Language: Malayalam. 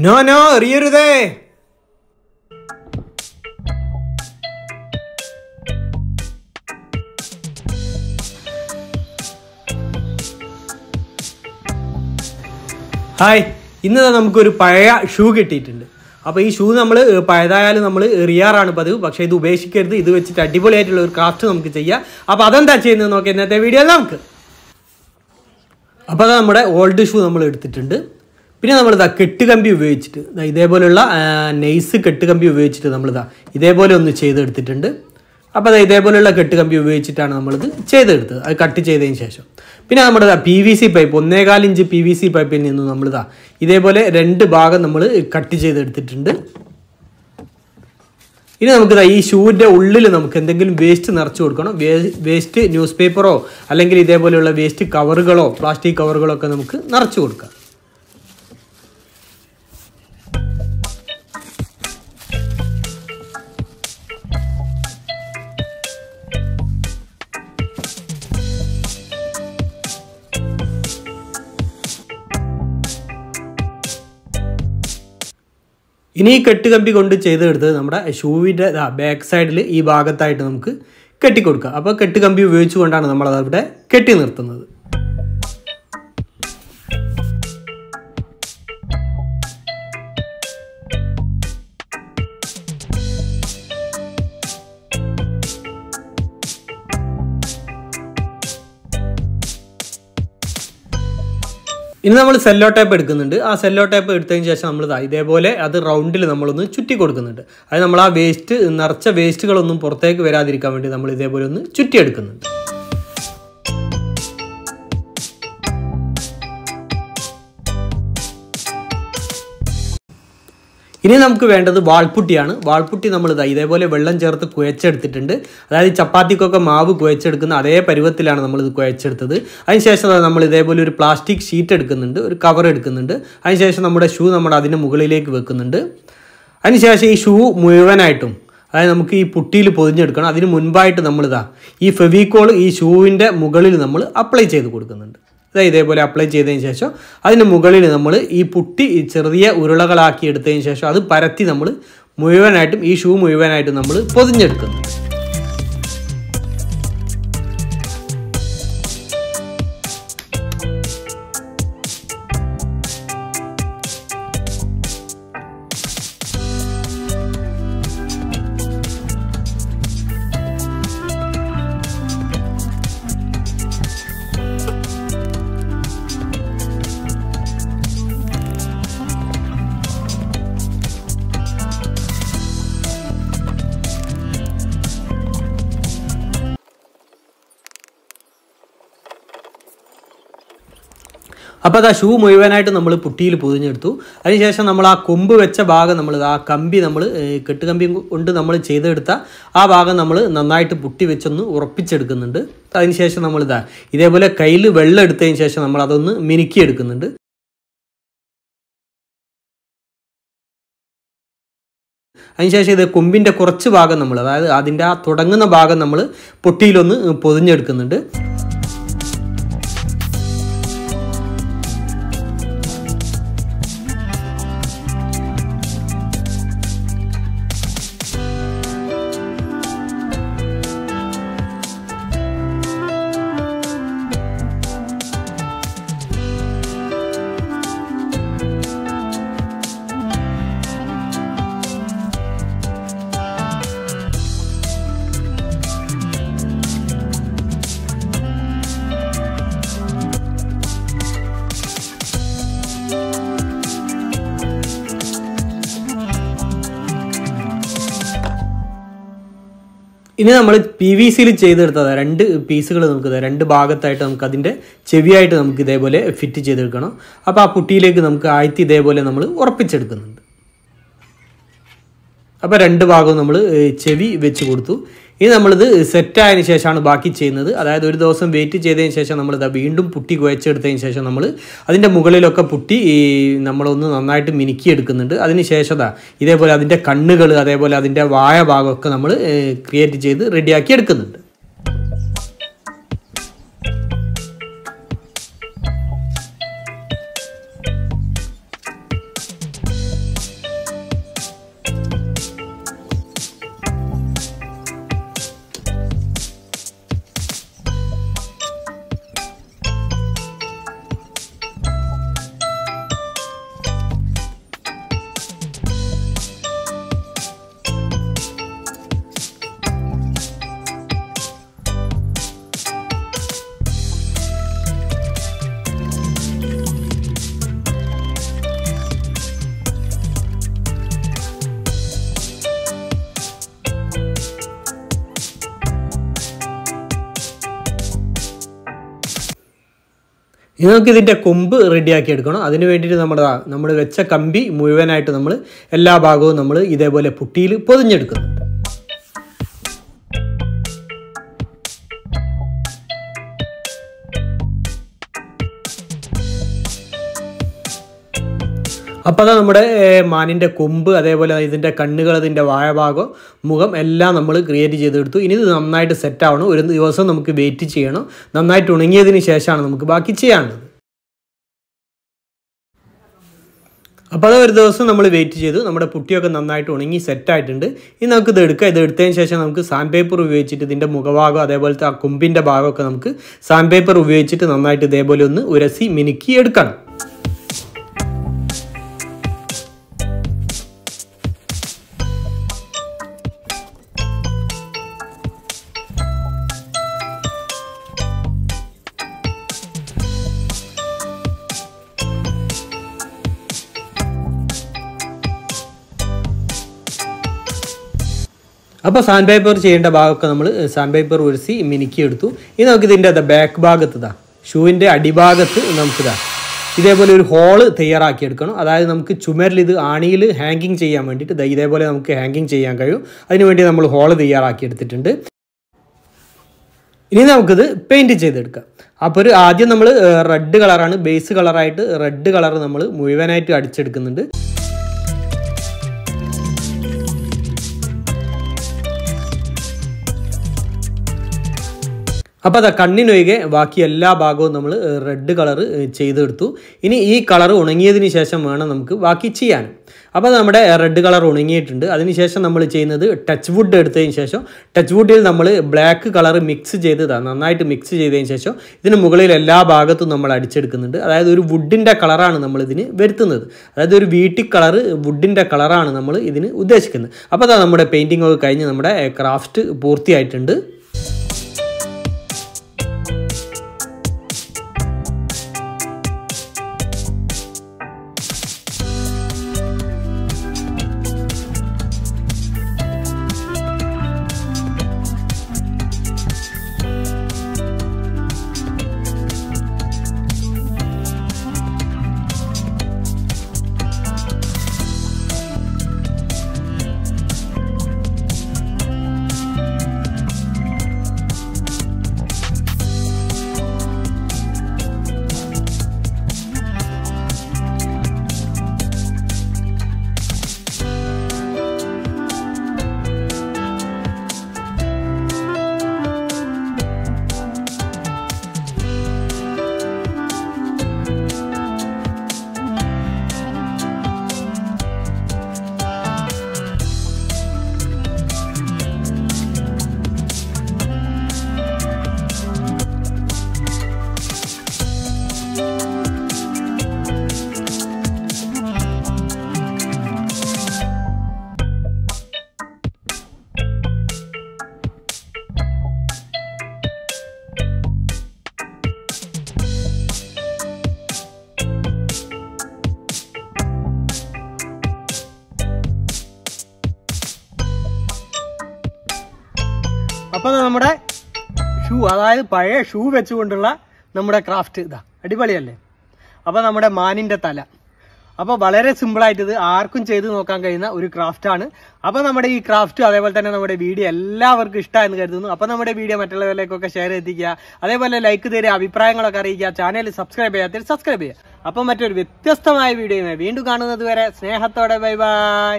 No, no, എറിയരുതേ. ഹായ്, ഇന്ന് നമുക്കൊരു പഴയ ഷൂ കിട്ടിയിട്ടുണ്ട്. അപ്പോൾ ഈ ഷൂ നമ്മൾ പഴയതായാലും നമ്മൾ എറിയാറാണ് പതിവ്. പക്ഷേ ഇത് ഉപേക്ഷിക്കരുത്. ഇത് വെച്ചിട്ട് അടിപൊളിയായിട്ടുള്ള ഒരു ക്രാഫ്റ്റ് നമുക്ക് ചെയ്യാം. അപ്പോൾ അതെന്താ ചെയ്യുന്നത് നോക്കാം ഇന്നത്തെ വീഡിയോയിൽ നമുക്ക്. അപ്പോൾ അത് നമ്മുടെ ഓൾഡ് ഷൂ നമ്മൾ എടുത്തിട്ടുണ്ട്. പിന്നെ നമ്മളിതാ കെട്ടുകമ്പി ഉപയോഗിച്ചിട്ട് ഇതേപോലെയുള്ള നെയ്സ് കെട്ടുകമ്പി ഉപയോഗിച്ചിട്ട് നമ്മളിതാ ഇതേപോലെ ഒന്ന് ചെയ്തെടുത്തിട്ടുണ്ട്. അപ്പോൾ അത് ഇതേപോലെയുള്ള കെട്ടുകമ്പി ഉപയോഗിച്ചിട്ടാണ് നമ്മളിത് ചെയ്തെടുത്തത്. അത് കട്ട് ചെയ്തതിന് ശേഷം പിന്നെ നമ്മുടെ PVC പൈപ്പ് 1.25 ഇഞ്ച് PVC പൈപ്പിൽ നിന്ന് നമ്മളിതാ ഇതേപോലെ 2 ഭാഗം നമ്മൾ കട്ട് ചെയ്തെടുത്തിട്ടുണ്ട്. ഇനി നമുക്കിതാ ഈ ഷൂവിൻ്റെ ഉള്ളിൽ നമുക്ക് എന്തെങ്കിലും വേസ്റ്റ് നിറച്ച് കൊടുക്കണം. വേസ്റ്റ് ന്യൂസ് പേപ്പറോ അല്ലെങ്കിൽ ഇതേപോലെയുള്ള വേസ്റ്റ് കവറുകളോ പ്ലാസ്റ്റിക് കവറുകളോ ഒക്കെ നമുക്ക് നിറച്ച് കൊടുക്കാം. ഇനി ഈ കെട്ടുകമ്പി കൊണ്ട് ചെയ്തെടുത്തത് നമ്മുടെ ഷൂവിൻ്റെ ബാക്ക് സൈഡിൽ ഈ ഭാഗത്തായിട്ട് നമുക്ക് കെട്ടിക്കൊടുക്കുക. അപ്പോൾ കെട്ടുകമ്പി ഉപയോഗിച്ചുകൊണ്ടാണ് നമ്മളത് അവിടെ കെട്ടി നിർത്തുന്നത്. ഇനി നമ്മൾ സെല്ലോ ടേപ്പ് എടുക്കുന്നുണ്ട്. ആ സെല്ലോ ടേപ്പ് എടുത്തതിന് ശേഷം നമ്മൾ ഇതേപോലെ അത് റൗണ്ടിൽ നമ്മളൊന്ന് ചുറ്റി കൊടുക്കുന്നുണ്ട്. അത് നമ്മൾ ആ വേസ്റ്റ് നിറച്ച വേസ്റ്റുകളൊന്നും പുറത്തേക്ക് വരാതിരിക്കാൻ വേണ്ടി നമ്മൾ ഇതേപോലെ ഒന്ന് ചുറ്റിയെടുക്കുന്നുണ്ട്. ഇനി നമുക്ക് വേണ്ടത് വാൾപുട്ടിയാണ്. വാൾപുട്ടി നമ്മൾ ഇതേപോലെ വെള്ളം ചേർത്ത് കുഴച്ചെടുത്തിട്ടുണ്ട്. അതായത് ചപ്പാത്തിക്കൊക്കെ മാവ് കുഴച്ചെടുക്കുന്ന അതേ പരുവത്തിലാണ് നമ്മളിത് കുഴച്ചെടുത്തത്. അതിനുശേഷം നമ്മൾ ഇതേപോലെ ഒരു പ്ലാസ്റ്റിക് ഷീറ്റ് എടുക്കുന്നുണ്ട്, ഒരു കവർ എടുക്കുന്നുണ്ട്. അതിനുശേഷം നമ്മുടെ ഷൂ അതിൻ്റെ മുകളിലേക്ക് വെക്കുന്നുണ്ട്. അതിനുശേഷം ഈ ഷൂ മുഴുവനായിട്ടും അതായത് നമുക്ക് ഈ പുട്ടിയിൽ പൊതിഞ്ഞെടുക്കണം. അതിന് മുൻപായിട്ട് ഈ ഫെവിക്കോൾ ഈ ഷൂവിൻ്റെ മുകളിൽ നമ്മൾ അപ്ലൈ ചെയ്ത് കൊടുക്കുന്നുണ്ട്. ഇതേപോലെ അപ്ലൈ ചെയ്തതിന് ശേഷം അതിന് മുകളിൽ നമ്മൾ ഈ പുട്ടി ചെറിയ ഉരുളകളാക്കി എടുത്തതിന് ശേഷം അത് പരത്തി നമ്മൾ മുഴുവനായിട്ടും ഈ ഷൂ മുഴുവനായിട്ടും നമ്മൾ പൊതിഞ്ഞെടുക്കുന്നു. അപ്പോൾ അത് ആ ഷൂ മുഴുവനായിട്ട് നമ്മൾ പുട്ടിയിൽ പൊതിഞ്ഞെടുത്തു. അതിനുശേഷം നമ്മൾ ആ കൊമ്പ് വെച്ച ഭാഗം ആ കമ്പി കെട്ടുകമ്പി കൊണ്ട് നമ്മൾ ചെയ്തെടുത്ത ആ ഭാഗം നമ്മൾ നന്നായിട്ട് പുട്ടി വെച്ചൊന്ന് ഉറപ്പിച്ചെടുക്കുന്നുണ്ട്. അതിനുശേഷം ഇതേപോലെ കയ്യിൽ വെള്ളം എടുത്തതിന് ശേഷം നമ്മൾ അതൊന്ന് മിനുക്കിയെടുക്കുന്നുണ്ട്. അതിനുശേഷം ഇത് കൊമ്പിൻ്റെ കുറച്ച് ഭാഗം അതായത് അതിൻ്റെ ആ തുടങ്ങുന്ന ഭാഗം നമ്മൾ പൊട്ടിയിലൊന്ന് പൊതിഞ്ഞെടുക്കുന്നുണ്ട്. ഇനി നമ്മൾ PVCയിൽ ചെയ്തെടുത്തത് 2 പീസുകൾ നമുക്ക് 2 ഭാഗത്തായിട്ട് നമുക്ക് അതിൻ്റെ ചെവിയായിട്ട് നമുക്ക് ഇതേപോലെ ഫിറ്റ് ചെയ്തെടുക്കണം. അപ്പോൾ ആ പുട്ടിയിലേക്ക് നമുക്ക് ആഴ്ത്തി ഇതേപോലെ നമ്മൾ ഉറപ്പിച്ചെടുക്കുന്നുണ്ട്. അപ്പോൾ 2 ഭാഗവും നമ്മൾ ചെവി വെച്ച് കൊടുത്തു. ഇനി നമ്മളിത് സെറ്റായതിനു ശേഷമാണ് ബാക്കി ചെയ്യുന്നത്. അതായത് ഒരു ദിവസം വെയിറ്റ് ചെയ്തതിന് ശേഷം നമ്മളിത് വീണ്ടും പുട്ടി കുഴച്ചെടുത്തതിന് ശേഷം നമ്മൾ അതിൻ്റെ മുകളിലൊക്കെ പുട്ടി നമ്മളൊന്ന് നന്നായിട്ട് മിനുക്കിയെടുക്കുന്നുണ്ട്. അതിന് ശേഷം ഇതേപോലെ അതിൻ്റെ കണ്ണുകൾ അതേപോലെ അതിൻ്റെ വായ ഭാഗമൊക്കെ നമ്മൾ ക്രിയേറ്റ് ചെയ്ത് റെഡിയാക്കി എടുക്കുന്നുണ്ട്. ഇനി നമുക്ക് ഇതിൻ്റെ കൊമ്പ് റെഡിയാക്കി എടുക്കണം. അതിന് വേണ്ടിയിട്ട് നമ്മൾ വെച്ച കമ്പി മുഴുവനായിട്ട് നമ്മൾ എല്ലാ ഭാഗവും നമ്മൾ ഇതേപോലെ പുട്ടിയിൽ പൊതിഞ്ഞെടുക്കുന്നു. അപ്പോൾ അത് നമ്മുടെ മാനിൻ്റെ കൊമ്പ്, അതേപോലെ ഇതിൻ്റെ കണ്ണുകൾ, ഇതിൻ്റെ വാഴഭാഗം, മുഖം എല്ലാം നമ്മൾ ക്രിയേറ്റ് ചെയ്തെടുത്തു. ഇനി ഇത് നന്നായിട്ട് സെറ്റാവണം. ഒരു ദിവസം നമുക്ക് വെയിറ്റ് ചെയ്യണം. നന്നായിട്ട് ഉണങ്ങിയതിന് ശേഷമാണ് നമുക്ക് ബാക്കി ചെയ്യാനുള്ളത്. അപ്പോൾ അത് ഒരു ദിവസം നമ്മൾ വെയിറ്റ് ചെയ്തു. നമ്മുടെ പുട്ടിയൊക്കെ നന്നായിട്ട് ഉണങ്ങി സെറ്റായിട്ടുണ്ട്. ഇനി നമുക്കിത് എടുക്കാം. ഇത് എടുത്തതിന് ശേഷം നമുക്ക് സാൻഡ് പേപ്പർ ഉപയോഗിച്ചിട്ട് ഇതിൻ്റെ മുഖഭാഗം, അതേപോലത്തെ ആ കൊമ്പിൻ്റെ ഭാഗമൊക്കെ നമുക്ക് സാൻഡ് പേപ്പർ ഉപയോഗിച്ചിട്ട് നന്നായിട്ട് ഇതേപോലെ ഒന്ന് ഉരസി മിനുക്കി എടുക്കണം. അപ്പോൾ സാൻഡ് പേപ്പർ ചെയ്യേണ്ട ഭാഗമൊക്കെ നമ്മൾ സാൻഡ് പേപ്പർ ഉരസി മിനുക്കിയെടുത്തു. ഇനി നമുക്ക് ഇതിൻ്റെ ബാക്ക് ഭാഗത്ത് ഷൂവിൻ്റെ അടിഭാഗത്ത് നമുക്കിതാ ഇതേപോലെ ഒരു ഹോള് തയ്യാറാക്കിയെടുക്കണം. അതായത് നമുക്ക് ചുമരിൽ ഇത് ആണിയിൽ ഹാങ്ങിങ് ചെയ്യാൻ വേണ്ടിയിട്ട് ഇതേപോലെ നമുക്ക് ഹാങ്ങിങ് ചെയ്യാൻ കഴിയും. അതിനുവേണ്ടി നമ്മൾ ഹോള് തയ്യാറാക്കിയെടുത്തിട്ടുണ്ട്. ഇനി നമുക്കിത് പെയിൻറ്റ് ചെയ്തെടുക്കാം. അപ്പോൾ ആദ്യം നമ്മൾ റെഡ് കളറാണ് ബേസ് കളറായിട്ട് റെഡ് കളർ നമ്മൾ മുഴുവനായിട്ട് അടിച്ചെടുക്കുന്നുണ്ട്. അപ്പോൾ അത് കണ്ണിനൊഴികെ ബാക്കി എല്ലാ ഭാഗവും നമ്മൾ റെഡ് കളർ ചെയ്തെടുത്തു. ഇനി ഈ കളർ ഉണങ്ങിയതിന് ശേഷം വേണം നമുക്ക് ബാക്കി ചെയ്യാൻ. അപ്പോൾ നമ്മുടെ റെഡ് കളർ ഉണങ്ങിയിട്ടുണ്ട്. അതിനുശേഷം നമ്മൾ ചെയ്യുന്നത് ടച്ച് വുഡ് എടുത്തതിന് ശേഷം ടച്ച് വുഡിൽ നമ്മൾ ബ്ലാക്ക് കളർ മിക്സ് ചെയ്തതാണ്. നന്നായിട്ട് മിക്സ് ചെയ്തതിന് ശേഷം ഇതിന് മുകളിൽ എല്ലാ ഭാഗത്തും നമ്മൾ അടിച്ചെടുക്കുന്നുണ്ട്. അതായത് ഒരു വുഡിൻ്റെ കളറാണ് നമ്മൾ ഇതിന് വരുത്തുന്നത്. അതായത് ഒരു വീട്ടിക് കളർ വുഡിൻ്റെ കളറാണ് നമ്മൾ ഇതിന് ഉദ്ദേശിക്കുന്നത്. അപ്പോൾ അതാ നമ്മുടെ പെയിൻറ്റിംഗ് ഒക്കെ കഴിഞ്ഞ് നമ്മുടെ ക്രാഫ്റ്റ് പൂർത്തിയായിട്ടുണ്ട്. അപ്പോൾ നമ്മുടെ ഷൂ, അതായത് പഴയ ഷൂ വെച്ചുകൊണ്ടുള്ള നമ്മുടെ ക്രാഫ്റ്റ് ഇതാ അടിപൊളിയല്ലേ. അപ്പോൾ നമ്മുടെ മാനിൻ്റെ തല, അപ്പോൾ വളരെ സിമ്പിളായിട്ട് ഇത് ആർക്കും ചെയ്ത് നോക്കാൻ കഴിയുന്ന ഒരു ക്രാഫ്റ്റാണ്. അപ്പോൾ നമ്മുടെ ഈ ക്രാഫ്റ്റ് അതേപോലെ തന്നെ നമ്മുടെ വീഡിയോ എല്ലാവർക്കും ഇഷ്ടമായെന്ന് കരുതുന്നു. അപ്പോൾ നമ്മുടെ വീഡിയോ മറ്റുള്ളവരിലേക്കൊക്കെ ഷെയർ എത്തിക്കുക, അതേപോലെ ലൈക്ക് തരിക, അഭിപ്രായങ്ങളൊക്കെ അറിയിക്കുക, ചാനൽ സബ്സ്ക്രൈബ് ചെയ്യാത്ത സബ്സ്ക്രൈബ് ചെയ്യുക. അപ്പം മറ്റൊരു വ്യത്യസ്തമായ വീഡിയോയുമായി വീണ്ടും കാണുന്നത് വരെ സ്നേഹത്തോടെ ബൈ ബൈ.